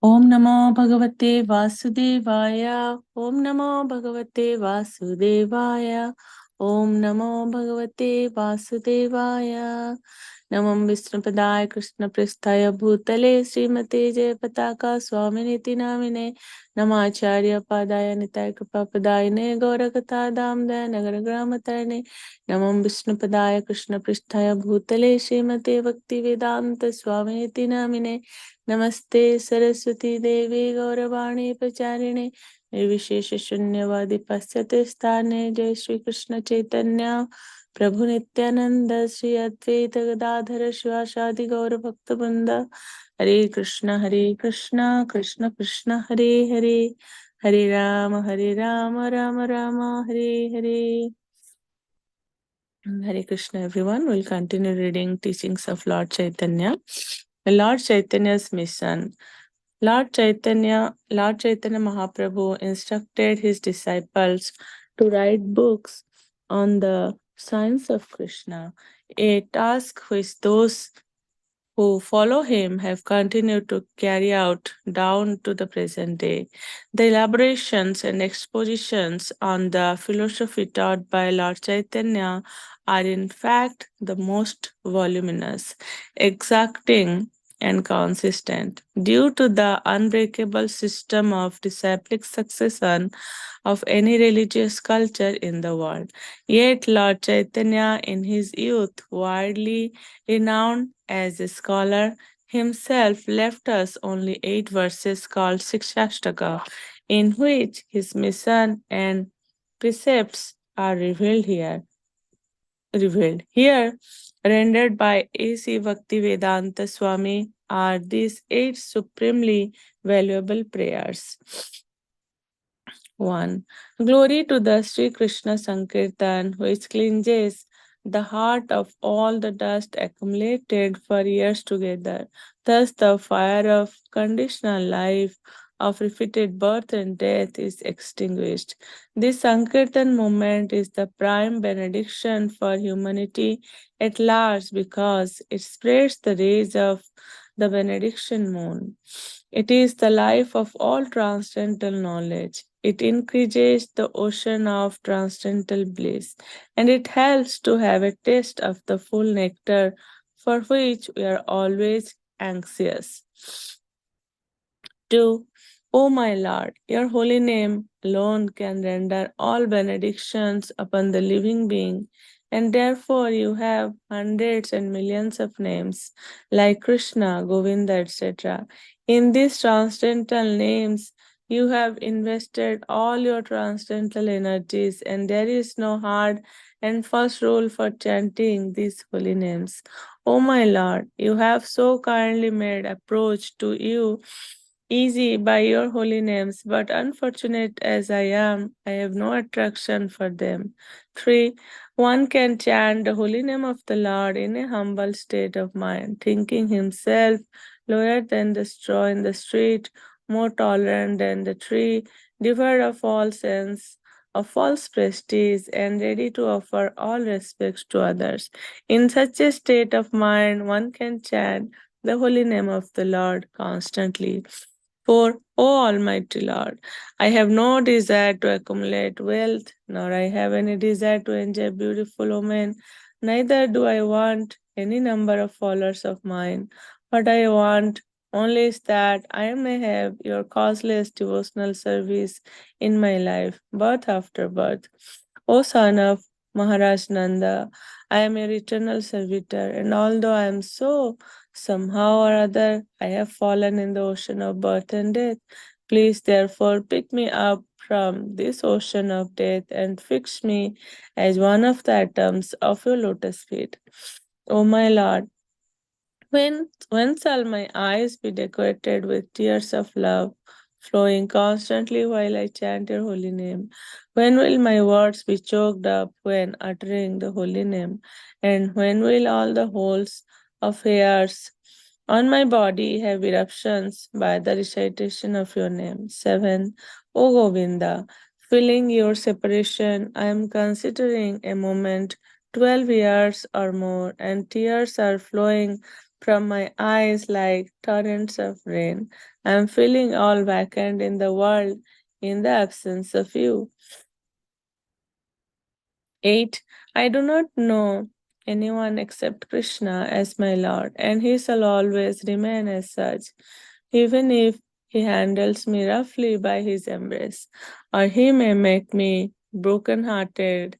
Om Namo Bhagavate Vasudevaya. Om Namo Bhagavate Vasudevaya. Om Namo Bhagavate Vasudevaya. Namam Vishnupadaya Krishna Prasthaya Bhutale Srimate Jaya Pataka Swaminiti Namine Namacharya Padaya Nitai Kripapadayane Gaurakatha Damdaya Nagaragramatarane Namam Vishnupadaya Krishna Prasthaya Bhutale Srimate Bhakti Vedanta Swaminiti Namine नमस्ते सरस्वती देवी गौरवाणी प्रचारिणे निर्विशेष शून्यवादी पाश्चात्य स्थाने जय श्री कृष्ण चैतन्य प्रभु नित्यानंद श्री अद्वैत गदाधर शिवासादि गौर भक्त वृंद हरे Krishna Krishna Krishna Hare Hare Hare Ram Ram Ram Hare Hare. Hare Krishna, everyone. We'll continue reading teachings of Lord Chaitanya. Lord Chaitanya's mission. Lord Chaitanya Mahaprabhu instructed his disciples to write books on the science of Krishna, a task which those who follow him have continued to carry out down to the present day. The elaborations and expositions on the philosophy taught by Lord Chaitanya are in fact the most voluminous, exacting, and consistent due to the unbreakable system of disciplic succession of any religious culture in the world. Yet Lord Chaitanya, in his youth, widely renowned as a scholar, himself left us only 8 verses called Sikshashtaka, in which his mission and precepts are revealed. Here, rendered by A.C. Bhaktivedanta Swami, are these 8 supremely valuable prayers. 1. Glory to the Sri Krishna Sankirtan, which cleanses the heart of all the dust accumulated for years together. Thus, the fire of conditional life, of repeated birth and death, is extinguished. This Sankirtan movement is the prime benediction for humanity at large because it spreads the rays of the benediction moon. It is the life of all transcendental knowledge. It increases the ocean of transcendental bliss, and it helps to have a taste of the full nectar for which we are always anxious. 2. O my Lord, your holy name alone can render all benedictions upon the living being, and therefore you have hundreds and millions of names like Krishna, Govinda, etc. In these transcendental names, you have invested all your transcendental energies, and there is no hard and fast rule for chanting these holy names. O my Lord, you have so kindly made approach to you easy by your holy names, but unfortunate as I am, I have no attraction for them. 3. One can chant the holy name of the Lord in a humble state of mind, thinking himself lower than the straw in the street, more tolerant than the tree, devoid of all sense of false prestige, and ready to offer all respects to others. In such a state of mind, one can chant the holy name of the Lord constantly. For, O Almighty Lord, I have no desire to accumulate wealth, nor I have any desire to enjoy beautiful women, neither do I want any number of followers of mine. What I want only is that I may have your causeless devotional service in my life, birth after birth. O son of Maharaj Nanda, I am your eternal servitor, and although I am so somehow or other, I have fallen in the ocean of birth and death. Please, therefore, pick me up from this ocean of death and fix me as one of the atoms of your lotus feet. O my Lord, when shall my eyes be decorated with tears of love, flowing constantly while I chant your holy name? When will my words be choked up when uttering the holy name? And when will all the holes of hairs on my body have eruptions by the recitation of your name? 7. O Govinda, feeling your separation, I am considering a moment 12 years or more, and tears are flowing from my eyes like torrents of rain. I am feeling all vacant in the world in the absence of you. 8. I do not know anyone except Krishna as my Lord, and he shall always remain as such, even if he handles me roughly by his embrace, or he may make me broken hearted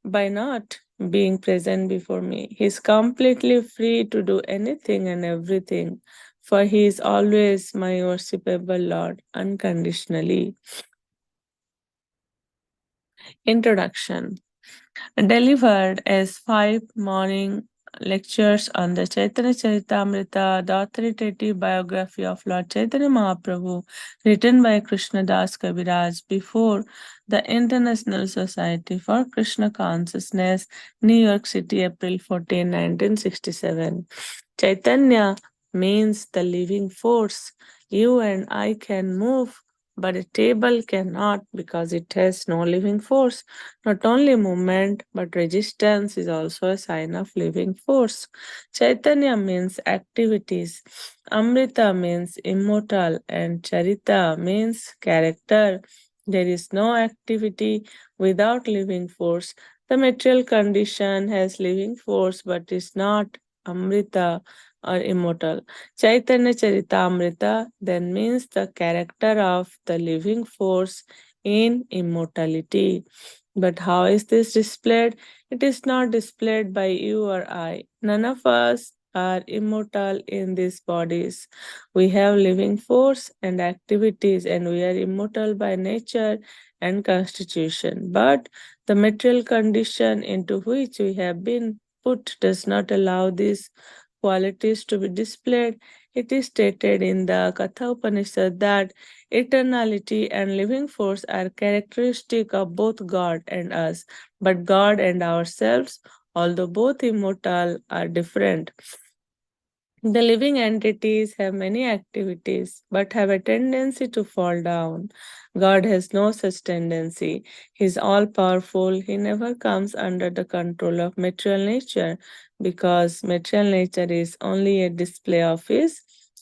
by not being present before me. He is completely free to do anything and everything, for he is always my worshipable Lord unconditionally. Introduction. Delivered as 5 morning lectures on the Chaitanya Charitamrita, the authoritative biography of Lord Chaitanya Mahaprabhu, written by Krishna Das Kaviraj before the International Society for Krishna Consciousness, New York City, April 14, 1967. Chaitanya means the living force. You and I can move, but a table cannot because it has no living force. Not only movement, but resistance is also a sign of living force. Chaitanya means activities. Amrita means immortal, and Charita means character. There is no activity without living force. The material condition has living force but is not Amrita or immortal. Chaitanya Charitamrita then means the character of the living force in immortality. But how is this displayed? It is not displayed by you or I. None of us are immortal in these bodies. We have living force and activities, and we are immortal by nature and constitution. But the material condition into which we have been put does not allow these qualities to be displayed. It is stated in the Katha Upanishad that eternality and living force are characteristic of both God and us, but God and ourselves, although both immortal, are different. The living entities have many activities but have a tendency to fall down. God has no such tendency. He is all powerful. He never comes under the control of material nature because material nature is only a display of his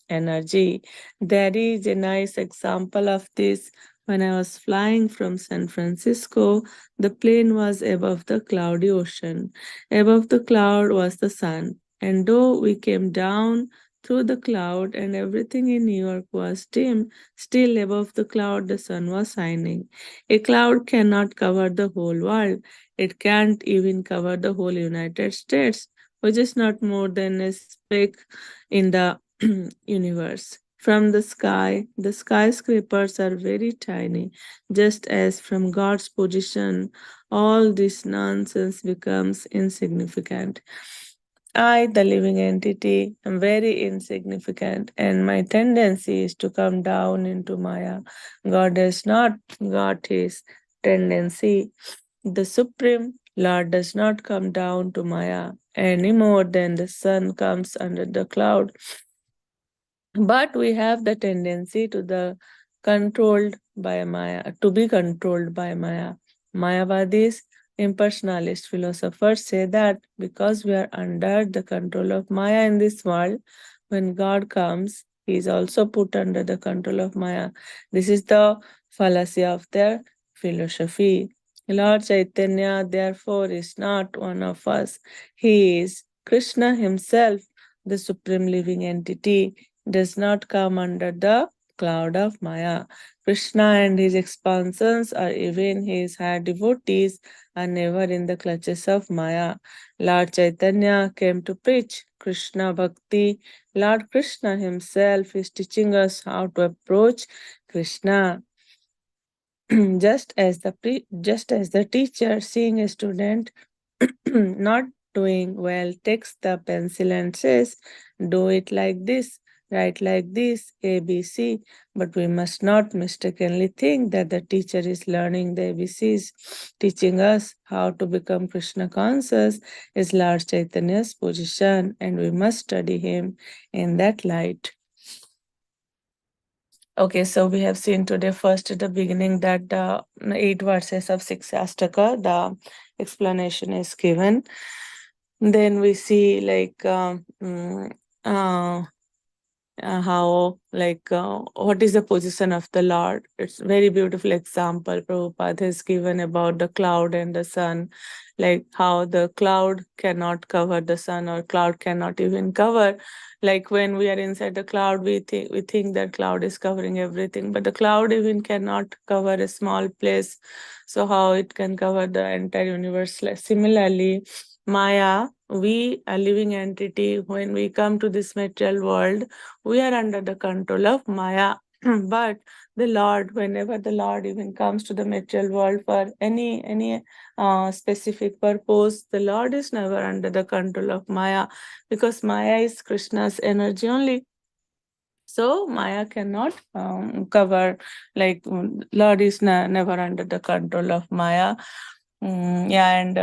energy. There is a nice example of this. When I was flying from San Francisco, the plane was above the cloudy ocean. Above the cloud was the sun. And though we came down through the cloud and everything in New York was dim, still above the cloud the sun was shining. A cloud cannot cover the whole world. It can't even cover the whole United States, which is not more than a speck in the universe. From the skyscrapers are very tiny, just as from God's position, all this nonsense becomes insignificant. I, the living entity, am very insignificant, and my tendency is to come down into Maya. God has not got his tendency. The Supreme Lord does not come down to Maya any more than the sun comes under the cloud. But we have the tendency to the controlled by Maya, to be controlled by Maya. Mayavadis, impersonalist philosophers say that because we are under the control of Maya in this world, when God comes, he is also put under the control of Maya. This is the fallacy of their philosophy. Lord Chaitanya, therefore, is not one of us. He is Krishna himself, the supreme living entity, does not come under the cloud of Maya. Krishna and his expansions, or even his higher devotees, are never in the clutches of Maya. Lord Chaitanya came to preach Krishna Bhakti. Lord Krishna himself is teaching us how to approach Krishna. Just as the teacher seeing a student not doing well takes the pencil and says, do it like this, write like this, ABC. But we must not mistakenly think that the teacher is learning the ABCs. Teaching us how to become Krishna conscious is Lord Chaitanya's position, and we must study him in that light. Okay, so we have seen today first at the beginning that the 8 verses of Sikshastaka, the explanation is given. Then we see how what is the position of the Lord. It's very beautiful example Prabhupada has given about the cloud and the sun, like how the cloud cannot cover the sun, or cloud cannot even cover. Like when we are inside the cloud, we think that cloud is covering everything, but the cloud even cannot cover a small place. So how it can cover the entire universe? Like, similarly, Maya, we, a living entity, when we come to this material world, we are under the control of Maya. But the Lord, whenever the Lord even comes to the material world for any specific purpose, the Lord is never under the control of Maya, because Maya is Krishna's energy only. So Maya cannot cover, like Lord is never under the control of Maya. Yeah, and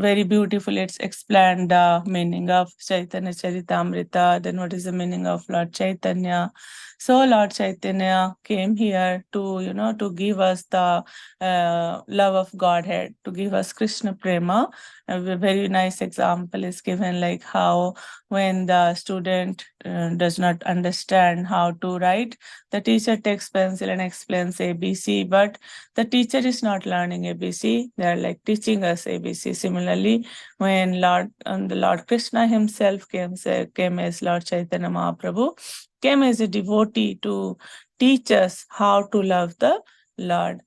very beautiful. It's explained the meaning of Chaitanya Charitamrita. Then what is the meaning of Lord Chaitanya? So Lord Chaitanya came here to, to give us the love of Godhead, to give us Krishna Prema. A very nice example is given, like how when the student does not understand how to write, the teacher takes pencil and explains ABC, but the teacher is not learning ABC. They are like teaching us ABC. Similarly, when the Lord Krishna himself came as Lord Chaitanya Mahaprabhu, came as a devotee to teach us how to love the Lord.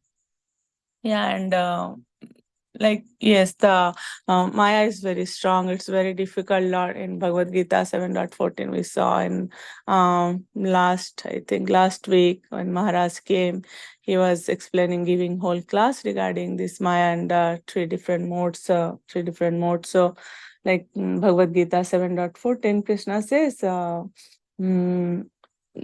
Yeah, and like yes, the Maya is very strong. It's very difficult. Lord, in Bhagavad Gita 7.14, we saw in last week when Maharaj came, he was explaining, giving whole class regarding this Maya and three different modes. So, like Bhagavad Gita 7.14, Krishna says, mm,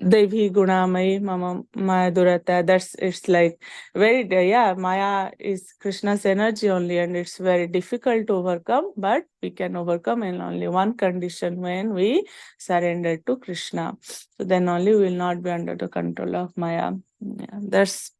Devi Gunamayi Mama Maya Durata. It's like very, yeah, Maya is Krishna's energy only, and it's very difficult to overcome, but we can overcome in only one condition: when we surrender to Krishna. So then only we will not be under the control of Maya. Yeah, that's